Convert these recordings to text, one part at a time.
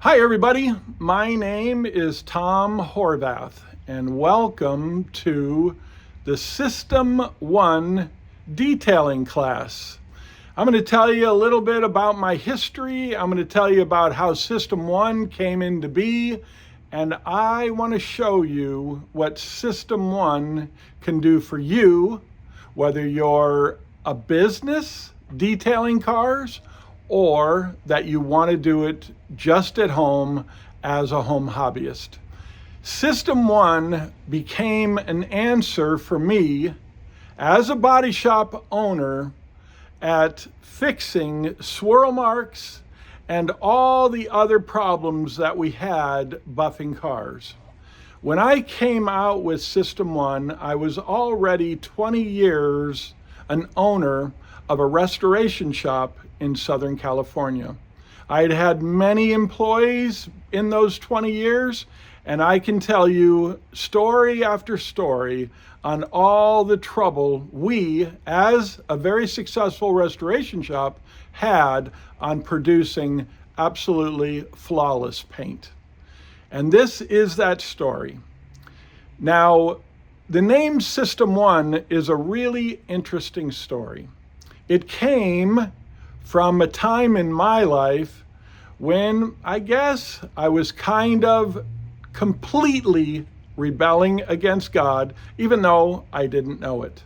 Hi everybody, my name is Tom Horvath and welcome to the System 1 detailing class. I'm going to tell you a little bit about my history. I'm going to tell you about how System 1 came into be, and I want to show you what System 1 can do for you, whether you're a business detailing cars or that you want to do it just at home as a home hobbyist. System 1 became an answer for me as a body shop owner at fixing swirl marks and all the other problems that we had buffing cars. When I came out with System 1, I was already 20 years an owner of a restoration shop in Southern California. I had had many employees in those 20 years, and I can tell you story after story on all the trouble we, as a very successful restoration shop, had on producing absolutely flawless paint. And this is that story. Now, the name System 1 is a really interesting story. It came from a time in my life when I guess I was kind of completely rebelling against God, even though I didn't know it.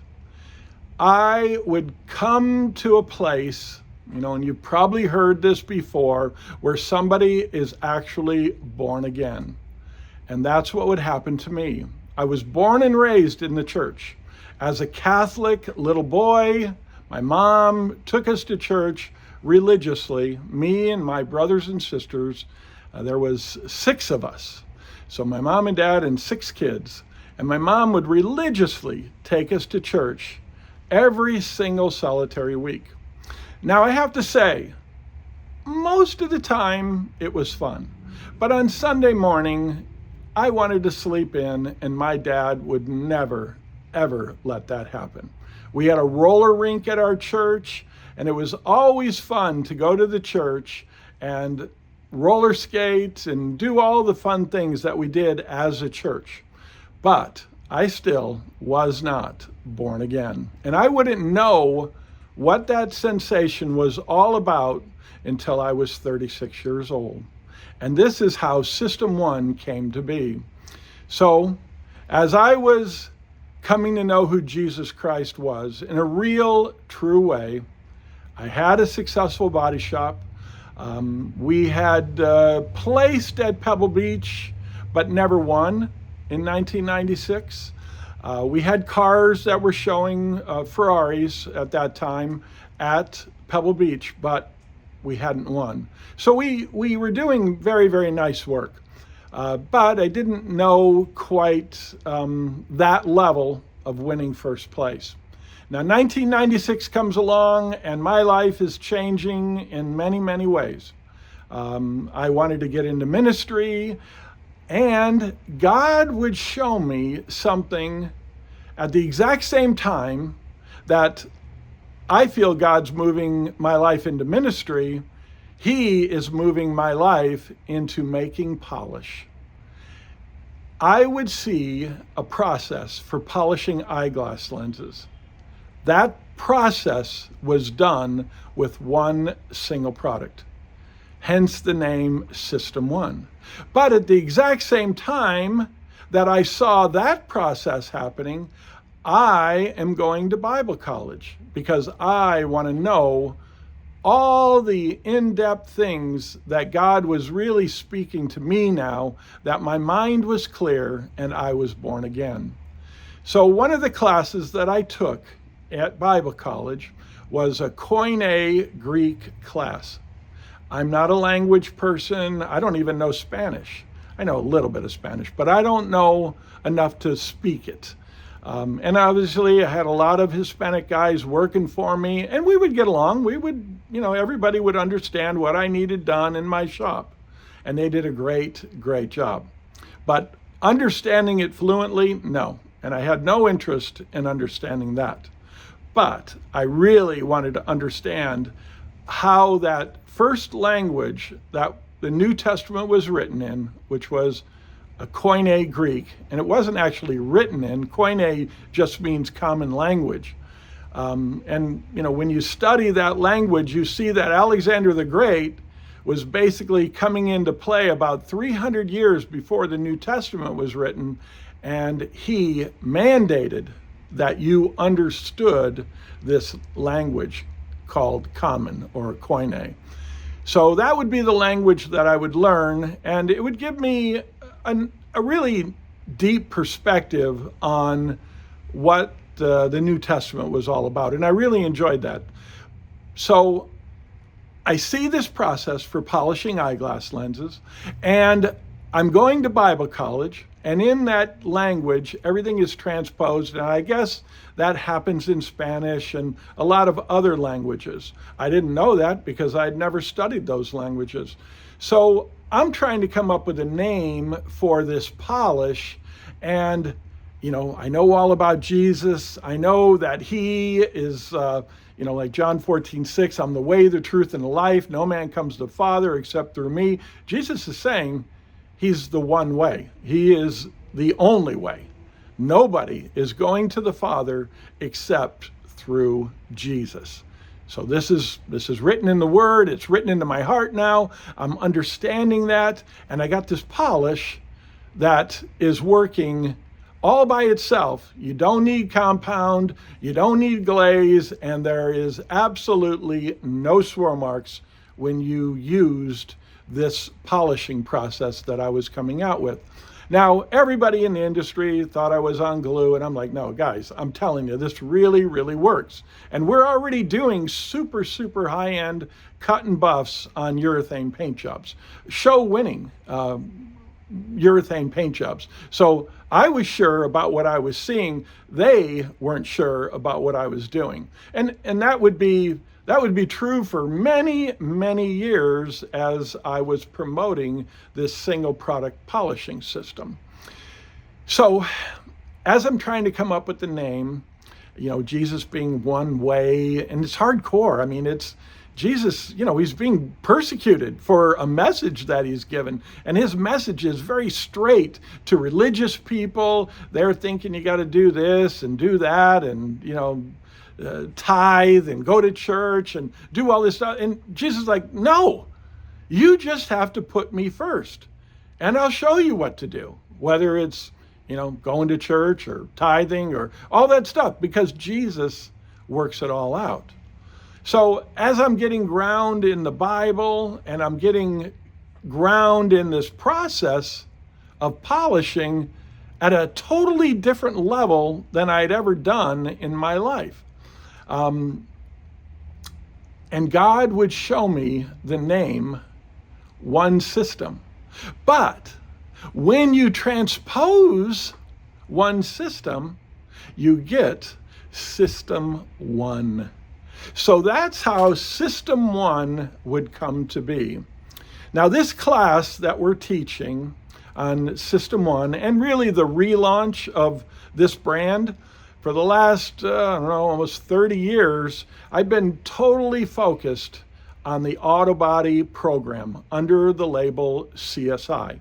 I would come to a place, and you've probably heard this before, where somebody is actually born again. And that's what would happen to me. I was born and raised in the church. As a Catholic little boy, my mom took us to church religiously, me and my brothers and sisters. There was 6 of us. So my mom and dad and 6 kids. And my mom would religiously take us to church every single solitary week. Now I have to say, most of the time it was fun. But on Sunday morning, I wanted to sleep in, and my dad would never, ever let that happen. We had a roller rink at our church, and it was always fun to go to the church and roller skate and do all the fun things that we did as a church. But I still was not born again. And I wouldn't know what that sensation was all about until I was 36 years old. And this is how System 1 came to be. So, as I was coming to know who Jesus Christ was in a real, true way, I had a successful body shop. We had placed at Pebble Beach, but never won in 1996. We had cars that were showing Ferraris at that time at Pebble Beach, but we hadn't won. So we were doing very, very nice work. But I didn't know quite that level of winning first place. Now, 1996 comes along, and my life is changing in many, many ways. I wanted to get into ministry, and God would show me something at the exact same time that I feel God's moving my life into ministry. He is moving my life into making polish. I would see a process for polishing eyeglass lenses. That process was done with one single product, hence the name System 1. But at the exact same time that I saw that process happening, I am going to Bible college because I want to know all the in-depth things that God was really speaking to me now that my mind was clear and I was born again. So one of the classes that I took at Bible college was a Koine Greek class. I'm not a language person. I don't even know Spanish. I know a little bit of Spanish, but I don't know enough to speak it. And obviously I had a lot of Hispanic guys working for me, and we would get along. We would, everybody would understand what I needed done in my shop. And they did a great, great job. But understanding it fluently, no. And I had no interest in understanding that. But I really wanted to understand how that first language that the New Testament was written in, which was a Koine Greek, and it wasn't actually written in. Koine just means common language. And when you study that language, you see that Alexander the Great was basically coming into play about 300 years before the New Testament was written, and he mandated that you understood this language called common or Koine. So that would be the language that I would learn, and it would give me a really deep perspective on what the New Testament was all about, and I really enjoyed that. So I see this process for polishing eyeglass lenses, and I'm going to Bible college, and in that language, everything is transposed, and I guess that happens in Spanish and a lot of other languages. I didn't know that because I'd never studied those languages. So I'm trying to come up with a name for this polish, and I know all about Jesus. I know that he is, like John 14:6, I'm the way, the truth, and the life. No man comes to the Father except through me. Jesus is saying he's the one way. He is the only way. Nobody is going to the Father except through Jesus. So this is written in the Word. It's written into my heart now. I'm understanding that, and I got this polish that is working all by itself. You don't need compound, you don't need glaze, and there is absolutely no swirl marks when you used this polishing process that I was coming out with. Now, everybody in the industry thought I was on glue, and I'm like, no, guys, I'm telling you, this really, really works. And we're already doing super, super high-end cut and buffs on urethane paint jobs, show-winning urethane paint jobs. So I was sure about what I was seeing. They weren't sure about what I was doing. And that would be true for many, many years as I was promoting this single product polishing system. So as I'm trying to come up with the name, Jesus being one way, and it's hardcore. I mean, it's Jesus, he's being persecuted for a message that he's given. And his message is very straight to religious people. They're thinking you got to do this and do that and, tithe and go to church and do all this stuff. And Jesus is like, no, you just have to put me first. And I'll show you what to do, whether it's, going to church or tithing or all that stuff, because Jesus works it all out. So as I'm getting ground in the Bible and I'm getting ground in this process of polishing at a totally different level than I'd ever done in my life. And God would show me the name One System. But when you transpose One System, you get System One. So that's how System One would come to be. Now, this class that we're teaching on System One, and really the relaunch of this brand, for the last, almost 30 years, I've been totally focused on the autobody program under the label CSI.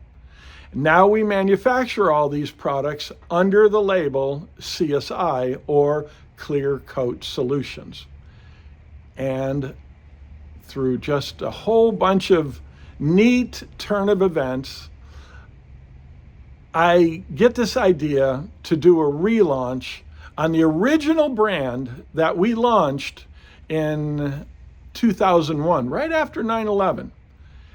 Now we manufacture all these products under the label CSI, or Clear Coat Solutions. And through just a whole bunch of neat turn of events, I get this idea to do a relaunch on the original brand that we launched in 2001, right after 9/11.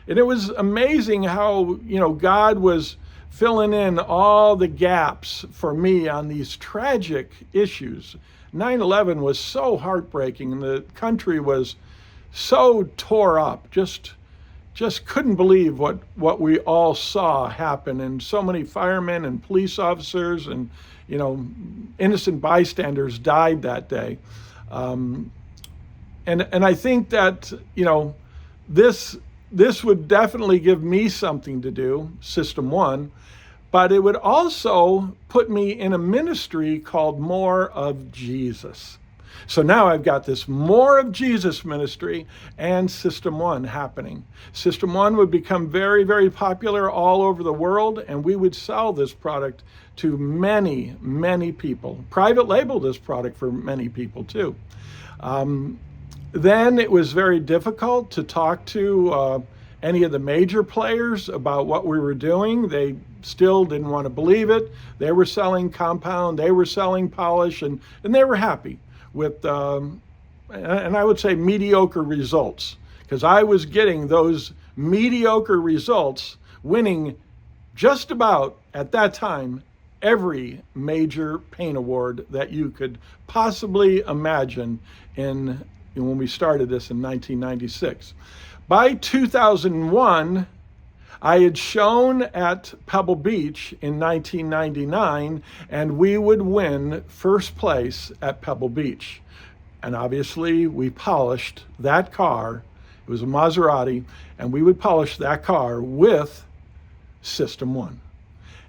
And it was amazing how, God was filling in all the gaps for me on these tragic issues. 9/11 was so heartbreaking, and the country was so tore up. Just couldn't believe what we all saw happen, and so many firemen and police officers and innocent bystanders died that day. And I think that this would definitely give me something to do, System One, but it would also put me in a ministry called More of Jesus. So now I've got this More of Jesus ministry and System 1 happening. System 1 would become very, very popular all over the world, and we would sell this product to many, many people. Private label this product for many people too. Then it was very difficult to talk to any of the major players about what we were doing. They still didn't want to believe it. They were selling compound, they were selling polish, and they were happy with, and I would say mediocre results, because I was getting those mediocre results, winning just about, at that time, every major paint award that you could possibly imagine when we started this in 1996. By 2001, I had shown at Pebble Beach in 1999, and we would win first place at Pebble Beach. And obviously, we polished that car. It was a Maserati, and we would polish that car with System 1.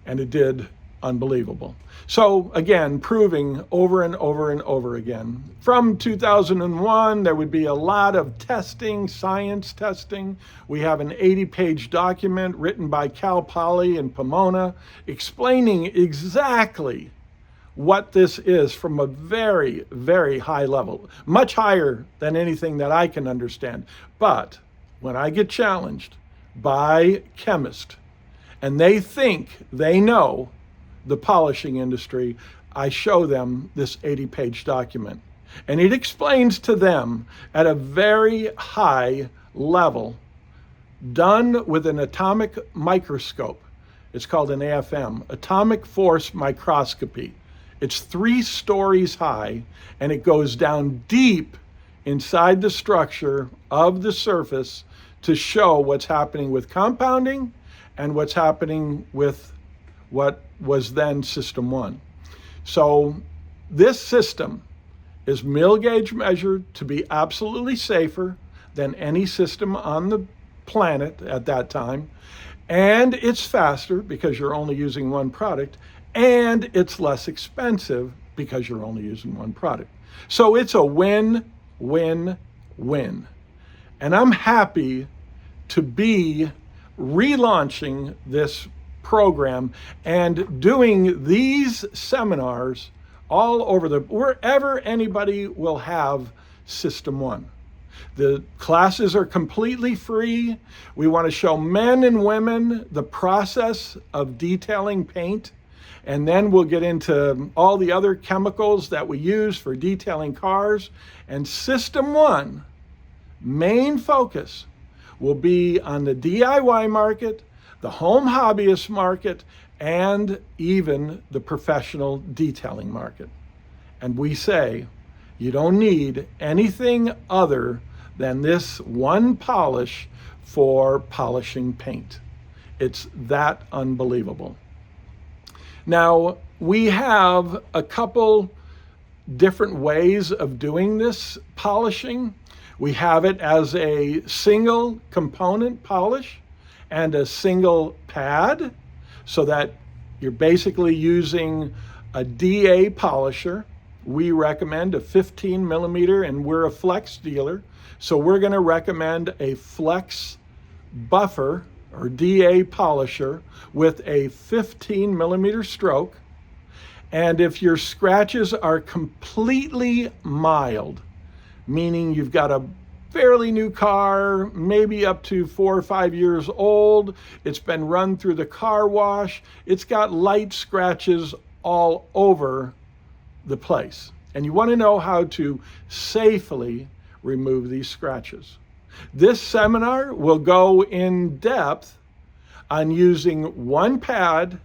And it did unbelievable. So again, proving over and over and over again. From 2001, there would be a lot of testing, science testing. We have an 80-page document written by Cal Poly in Pomona explaining exactly what this is from a very, very high level, much higher than anything that I can understand. But when I get challenged by chemists and they think they know the polishing industry, I show them this 80-page document. And it explains to them at a very high level, done with an atomic microscope. It's called an AFM, atomic force microscopy. It's 3 stories high, and it goes down deep inside the structure of the surface to show what's happening with compounding and what's happening with what was then System 1. So this system is mill gauge measured to be absolutely safer than any system on the planet at that time. And it's faster because you're only using one product, and it's less expensive because you're only using one product. So it's a win, win, win. And I'm happy to be relaunching this program and doing these seminars all over wherever anybody will have System 1. The classes are completely free. We want to show men and women the process of detailing paint, and then we'll get into all the other chemicals that we use for detailing cars. And System 1 main focus will be on the DIY market, the home hobbyist market, and even the professional detailing market. And we say, you don't need anything other than this one polish for polishing paint. It's that unbelievable. Now, we have a couple different ways of doing this polishing. We have it as a single component polish and a single pad, so that you're basically using a DA polisher. We recommend a 15 millimeter, and we're a flex dealer. So we're gonna recommend a flex buffer or DA polisher with a 15 millimeter stroke. And if your scratches are completely mild, meaning you've got a fairly new car, maybe up to 4 or 5 years old, it's been run through the car wash, it's got light scratches all over the place, and you want to know how to safely remove these scratches. This seminar will go in depth on using one pad,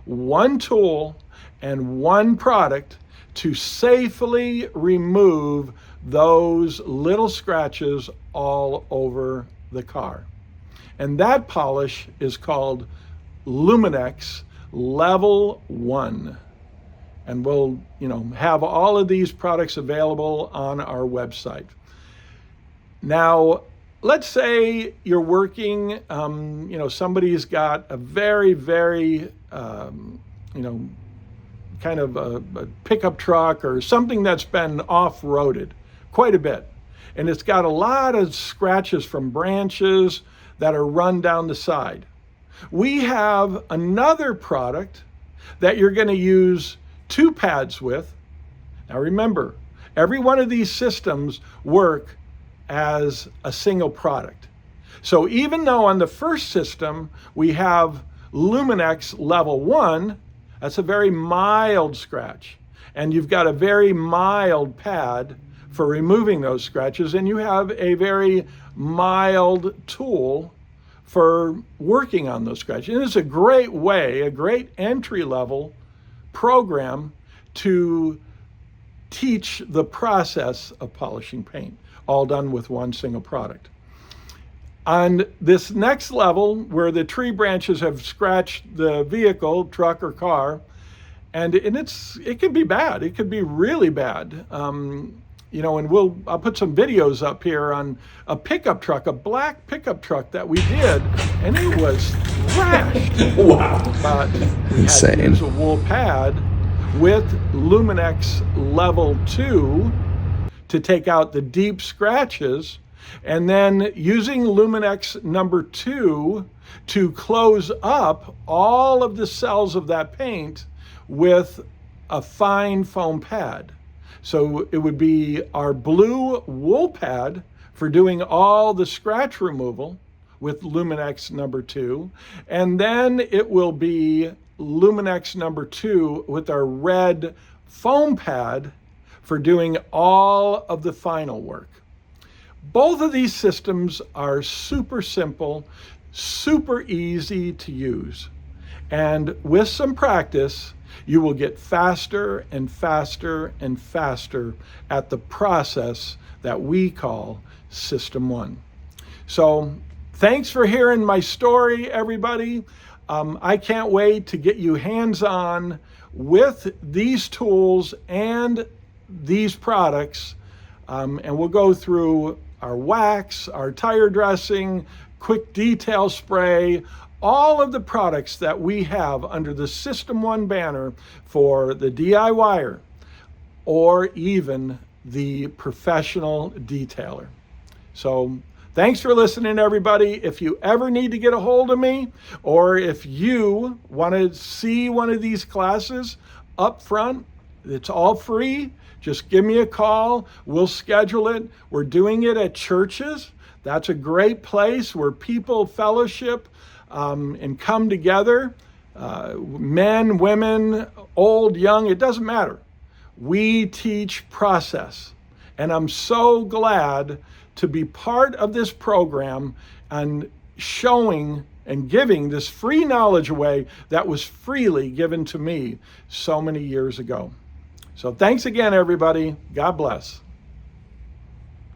one tool, and one product to safely remove those little scratches all over the car. And that polish is called Luminex Level 1. And we'll, have all of these products available on our website. Now, let's say you're working, somebody's got a very, very, kind of a pickup truck or something that's been off-roaded quite a bit. And it's got a lot of scratches from branches that are run down the side. We have another product that you're going to use 2 pads with. Now remember, every one of these systems work as a single product. So even though on the first system we have Luminex level 1, that's a very mild scratch. And you've got a very mild pad for removing those scratches, and you have a very mild tool for working on those scratches. And it's a great way, a great entry-level program to teach the process of polishing paint, all done with one single product. On this next level, where the tree branches have scratched the vehicle, truck or car, and it can be bad. It could be really bad. You know, and I'll put some videos up here on a pickup truck, a black pickup truck that we did, and it was thrashed. Wow. But we had to use a wool pad with Luminex level 2 to take out the deep scratches, and then using Luminex number 2 to close up all of the cells of that paint with a fine foam pad. So it would be our blue wool pad for doing all the scratch removal with Luminex number 2. And then it will be Luminex number 2 with our red foam pad for doing all of the final work. Both of these systems are super simple, super easy to use. And with some practice, you will get faster and faster and faster at the process that we call System 1. So thanks for hearing my story, everybody. I can't wait to get you hands-on with these tools and these products. And we'll go through our wax, our tire dressing, quick detail spray, all of the products that we have under the System 1 banner for the DIYer or even the professional detailer. So thanks for listening, everybody. If you ever need to get a hold of me, or if you want to see one of these classes up front, it's all free. Just give me a call. We'll schedule it. We're doing it at churches. That's a great place where people fellowship and come together. Men, women, old, young, it doesn't matter. We teach process. And I'm so glad to be part of this program and showing and giving this free knowledge away that was freely given to me so many years ago. So thanks again, everybody. God bless.